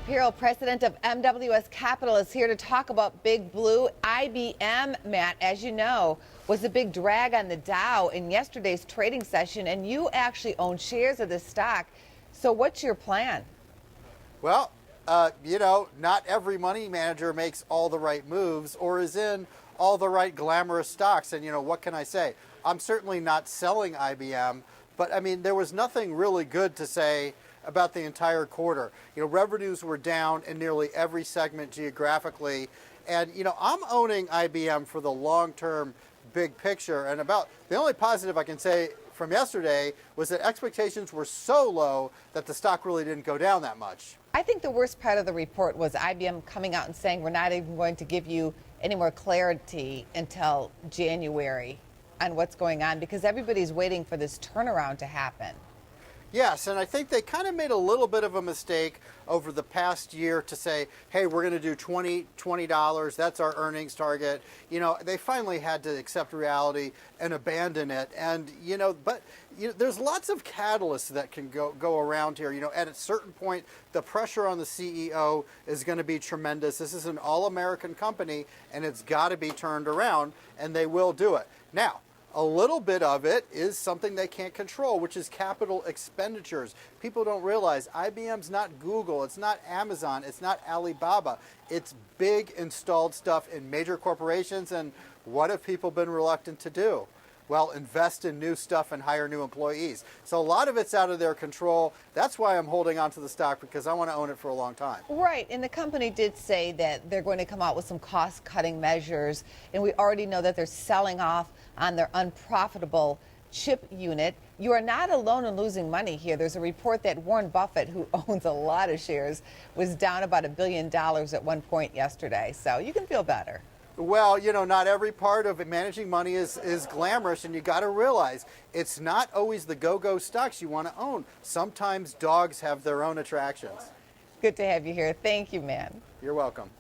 Shapiro, president of MWS Capital, is here to talk about Big Blue. IBM, Matt, as you know, was a big drag on the Dow in yesterday's trading session, and you actually own shares of this stock. So what's your plan? Well, not every money manager makes all the right moves or is in all the right glamorous stocks. And, what can I say? I'm certainly not selling IBM, but I mean, there was nothing really good to say about the entire quarter. Revenues were down in nearly every segment geographically. And, I'm owning IBM for the long-term big picture. And about the only positive I can say from yesterday was that expectations were so low that the stock really didn't go down that much. I think the worst part of the report was IBM coming out and saying we're not even going to give you any more clarity until January on what's going on, because everybody's waiting for this turnaround to happen. Yes, and I think they kind of made a little bit of a mistake over the past year to say, hey, we're going to do $20, that's our earnings target. They finally had to accept reality and abandon it. And, there's lots of catalysts that can go around here. At a certain point, the pressure on the CEO is going to be tremendous. This is an all-American company, and it's got to be turned around, and they will do it. Now, a little bit of it is something they can't control, which is capital expenditures. People don't realize IBM's not Google, it's not Amazon, it's not Alibaba. It's big installed stuff in major corporations, and what have people been reluctant to do? Well, invest in new stuff and hire new employees. So a lot of it's out of their control. That's why I'm holding on to the stock, because I want to own it for a long time. Right, and the company did say that they're going to come out with some cost-cutting measures, and we already know that they're selling off on their unprofitable chip unit. You are not alone in losing money here. There's a report that Warren Buffett, who owns a lot of shares, was down about $1 billion at one point yesterday. So you can feel better. Well, not every part of managing money is glamorous, and you got to realize it's not always the go-go stocks you want to own. Sometimes dogs have their own attractions. Good to have you here. Thank you, man. You're welcome.